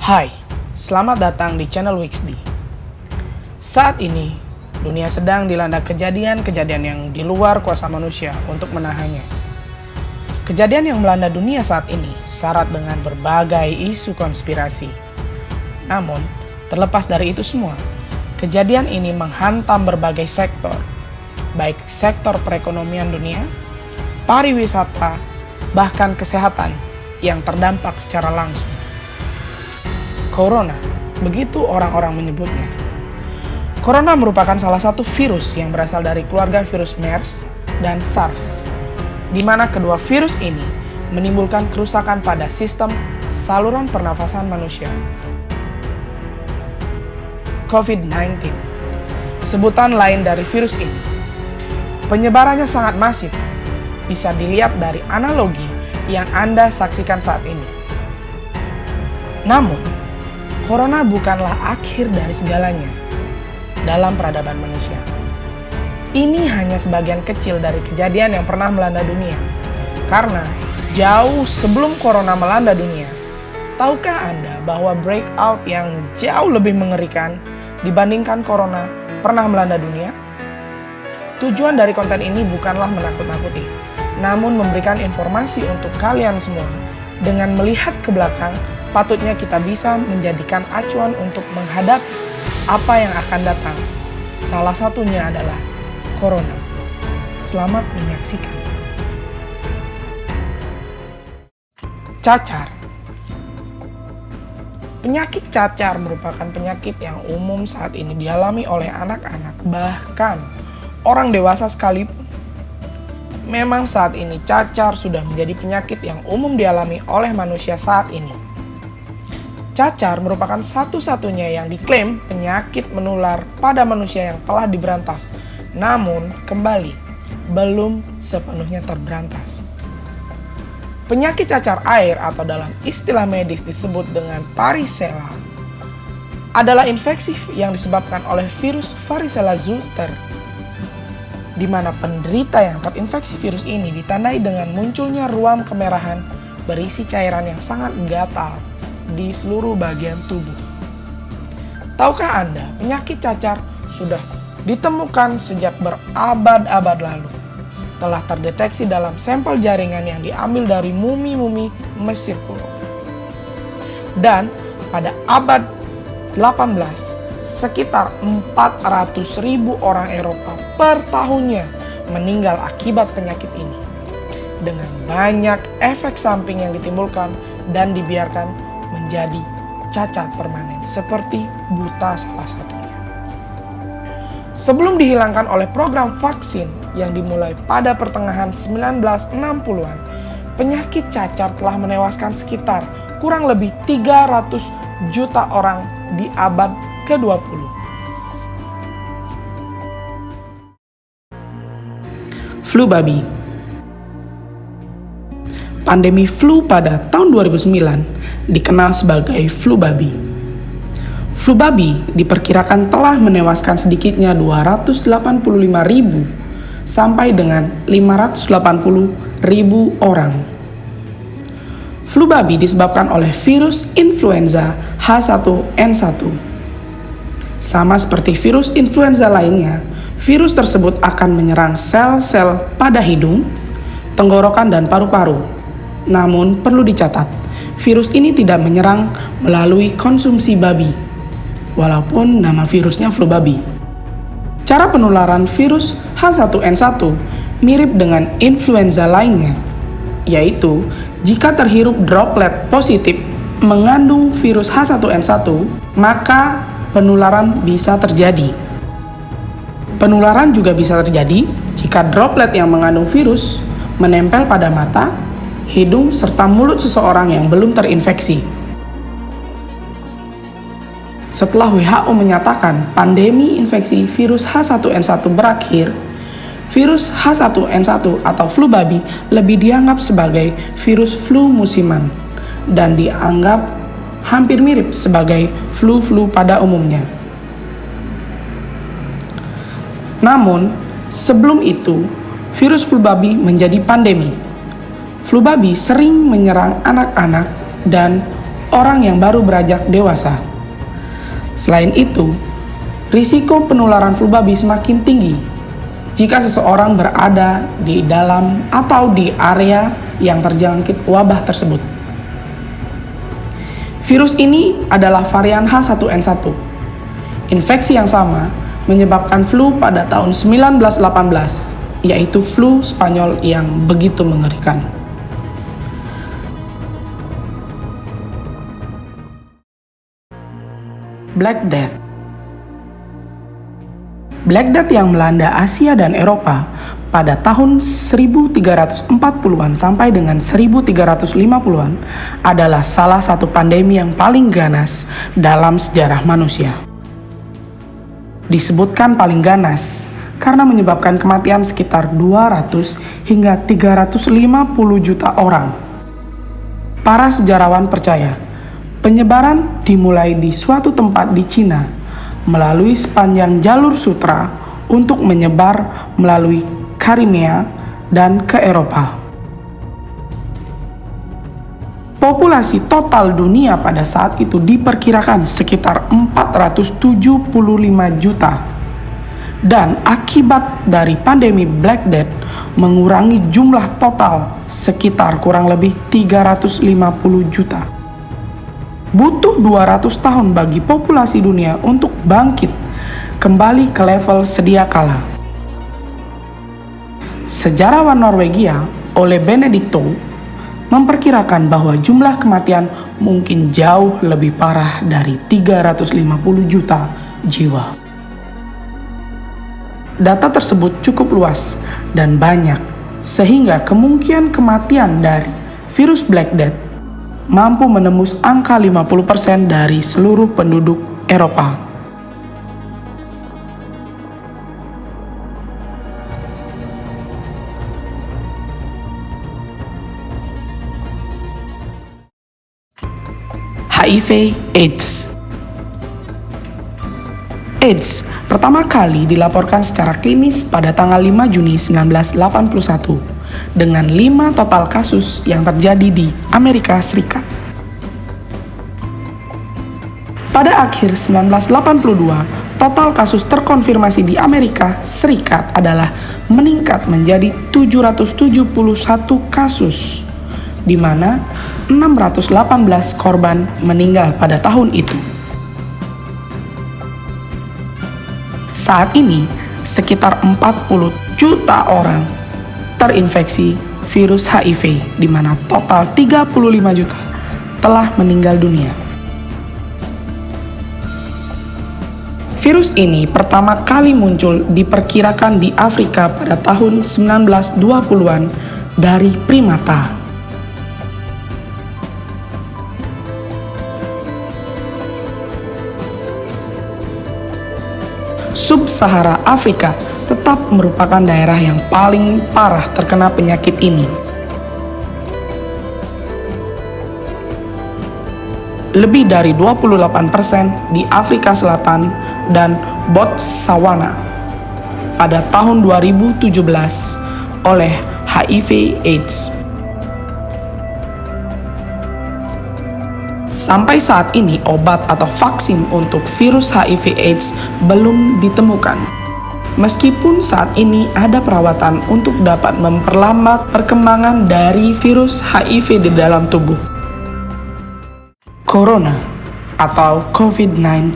Hai, selamat datang di channel Wixd. Saat ini, dunia sedang dilanda kejadian-kejadian yang di luar kuasa manusia untuk menahannya. Kejadian yang melanda dunia saat ini syarat dengan berbagai isu konspirasi. Namun, terlepas dari itu semua, kejadian ini menghantam berbagai sektor, baik sektor perekonomian dunia, pariwisata, bahkan kesehatan yang terdampak secara langsung. Corona, begitu orang-orang menyebutnya. Corona merupakan salah satu virus yang berasal dari keluarga virus MERS dan SARS, di mana kedua virus ini menimbulkan kerusakan pada sistem saluran pernafasan manusia. COVID-19, sebutan lain dari virus ini. Penyebarannya sangat masif, bisa dilihat dari analogi yang Anda saksikan saat ini. Namun, Corona bukanlah akhir dari segalanya dalam peradaban manusia. Ini hanya sebagian kecil dari kejadian yang pernah melanda dunia. Karena jauh sebelum Corona melanda dunia, tahukah Anda bahwa breakout yang jauh lebih mengerikan dibandingkan Corona pernah melanda dunia? Tujuan dari konten ini bukanlah menakut-nakuti, namun memberikan informasi untuk kalian semua. Dengan melihat ke belakang, patutnya kita bisa menjadikan acuan untuk menghadapi apa yang akan datang. Salah satunya adalah Corona. Selamat menyaksikan. Cacar. Penyakit cacar merupakan penyakit yang umum saat ini dialami oleh anak-anak, bahkan orang dewasa sekalipun. Memang saat ini cacar sudah menjadi penyakit yang umum dialami oleh manusia saat ini. Cacar merupakan satu-satunya yang diklaim penyakit menular pada manusia yang telah diberantas. Namun, kembali, belum sepenuhnya terberantas. Penyakit cacar air atau dalam istilah medis disebut dengan varicella adalah infeksi yang disebabkan oleh virus varicella zoster, di mana penderita yang terinfeksi virus ini ditandai dengan munculnya ruam kemerahan berisi cairan yang sangat gatal di seluruh bagian tubuh. Tahukah Anda, penyakit cacar sudah ditemukan sejak berabad-abad lalu. Telah terdeteksi dalam sampel jaringan yang diambil dari mumi-mumi Mesir kuno. Dan pada abad 18, sekitar 400.000 orang Eropa per tahunnya meninggal akibat penyakit ini. Dengan banyak efek samping yang ditimbulkan dan dibiarkan menjadi cacat permanen seperti buta salah satunya. Sebelum dihilangkan oleh program vaksin yang dimulai pada pertengahan 1960-an, penyakit cacar telah menewaskan sekitar kurang lebih 300 juta orang di abad ke-20. Flu babi. Pandemi flu pada tahun 2009 dikenal sebagai flu babi. Flu babi diperkirakan telah menewaskan sedikitnya 285.000 sampai dengan 580.000 orang. Flu babi disebabkan oleh virus influenza H1N1. Sama seperti virus influenza lainnya, virus tersebut akan menyerang sel-sel pada hidung, tenggorokan, dan paru-paru. Namun perlu dicatat, virus ini tidak menyerang melalui konsumsi babi, walaupun nama virusnya flu babi. Cara penularan virus H1N1 mirip dengan influenza lainnya, yaitu jika terhirup droplet positif mengandung virus H1N1, maka penularan bisa terjadi. Penularan juga bisa terjadi jika droplet yang mengandung virus menempel pada mata, hidung, serta mulut seseorang yang belum terinfeksi. Setelah WHO menyatakan pandemi infeksi virus H1N1 berakhir, virus H1N1 atau flu babi lebih dianggap sebagai virus flu musiman dan dianggap hampir mirip sebagai flu-flu pada umumnya. Namun, sebelum itu, virus flu babi menjadi pandemi. Flu babi sering menyerang anak-anak dan orang yang baru beranjak dewasa. Selain itu, risiko penularan flu babi semakin tinggi jika seseorang berada di dalam atau di area yang terjangkit wabah tersebut. Virus ini adalah varian H1N1. Infeksi yang sama menyebabkan flu pada tahun 1918, yaitu flu Spanyol yang begitu mengerikan. Black Death. Black Death yang melanda Asia dan Eropa pada tahun 1340-an sampai dengan 1350-an adalah salah satu pandemi yang paling ganas dalam sejarah manusia. Disebutkan paling ganas karena menyebabkan kematian sekitar 200 hingga 350 juta orang. Para sejarawan percaya, penyebaran dimulai di suatu tempat di Cina melalui sepanjang jalur sutra untuk menyebar melalui Crimea dan ke Eropa. Populasi total dunia pada saat itu diperkirakan sekitar 475 juta. Dan akibat dari pandemi Black Death mengurangi jumlah total sekitar kurang lebih 350 juta. Butuh 200 tahun bagi populasi dunia untuk bangkit kembali ke level sedia kala. Sejarawan Norwegia Ole Benedicto memperkirakan bahwa jumlah kematian mungkin jauh lebih parah dari 350 juta jiwa. Data tersebut cukup luas dan banyak, sehingga kemungkinan kematian dari virus Black Death mampu menembus angka 50% dari seluruh penduduk Eropa. HIV/AIDS. AIDS pertama kali dilaporkan secara klinis pada tanggal 5 Juni 1981 dengan 5 total kasus yang terjadi di Amerika Serikat. Pada akhir 1982, total kasus terkonfirmasi di Amerika Serikat adalah meningkat menjadi 771 kasus, di mana 618 korban meninggal pada tahun itu. Saat ini, sekitar 40 juta orang terinfeksi virus HIV, di mana total 35 juta telah meninggal dunia. Virus ini pertama kali muncul diperkirakan di Afrika pada tahun 1920-an dari primata. Sub-Sahara Afrika tetap merupakan daerah yang paling parah terkena penyakit ini. Lebih dari 28% di Afrika Selatan dan Botswana pada tahun 2017 oleh HIV/AIDS. Sampai saat ini obat atau vaksin untuk virus HIV/AIDS belum ditemukan. Meskipun saat ini ada perawatan untuk dapat memperlambat perkembangan dari virus HIV di dalam tubuh. Corona atau COVID-19.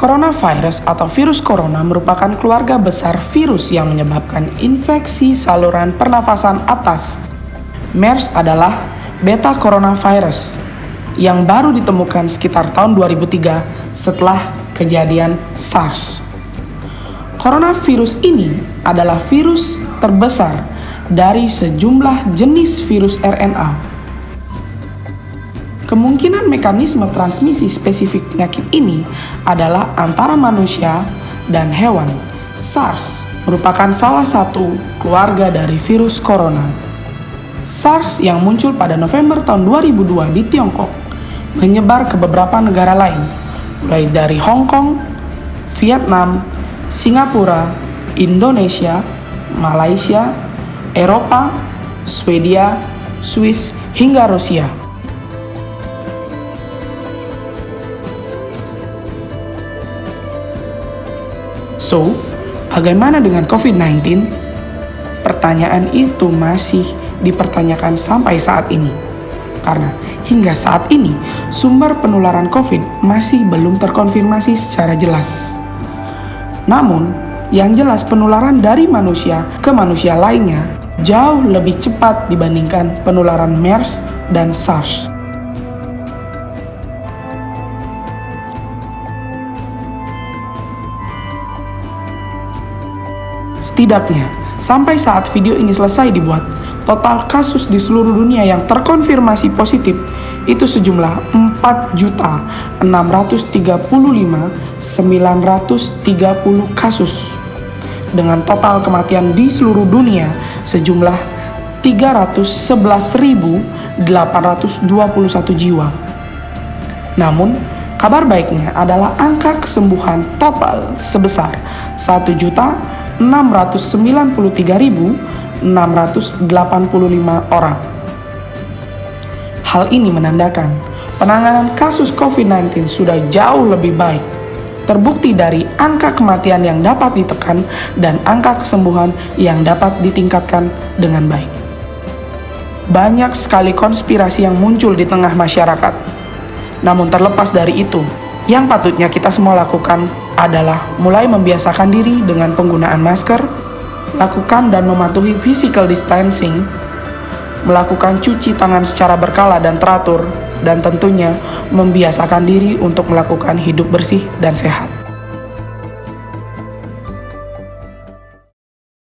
Coronavirus atau virus corona merupakan keluarga besar virus yang menyebabkan infeksi saluran pernafasan atas. MERS adalah beta coronavirus yang baru ditemukan sekitar tahun 2003 setelah kejadian SARS. Coronavirus ini adalah virus terbesar dari sejumlah jenis virus RNA. Kemungkinan mekanisme transmisi spesifik penyakit ini adalah antara manusia dan hewan. SARS merupakan salah satu keluarga dari virus corona. SARS yang muncul pada November tahun 2002 di Tiongkok menyebar ke beberapa negara lain, mulai dari Hong Kong, Vietnam, Singapura, Indonesia, Malaysia, Eropa, Swedia, Swiss, hingga Rusia. So, bagaimana dengan COVID-19? Pertanyaan itu masih dipertanyakan sampai saat ini. Karena hingga saat ini, sumber penularan COVID masih belum terkonfirmasi secara jelas. Namun, yang jelas penularan dari manusia ke manusia lainnya jauh lebih cepat dibandingkan penularan MERS dan SARS. Setidaknya, sampai saat video ini selesai dibuat, total kasus di seluruh dunia yang terkonfirmasi positif itu sejumlah 4.635.930 kasus. Dengan total kematian di seluruh dunia sejumlah 311.821 jiwa. Namun, kabar baiknya adalah angka kesembuhan total sebesar 1.693.685 orang. Hal ini menandakan penanganan kasus COVID-19 sudah jauh lebih baik. Terbukti dari angka kematian yang dapat ditekan dan angka kesembuhan yang dapat ditingkatkan dengan baik. Banyak sekali konspirasi yang muncul di tengah masyarakat. Namun terlepas dari itu, yang patutnya kita semua lakukan adalah mulai membiasakan diri dengan penggunaan masker, lakukan dan mematuhi physical distancing, melakukan cuci tangan secara berkala dan teratur, dan tentunya membiasakan diri untuk melakukan hidup bersih dan sehat.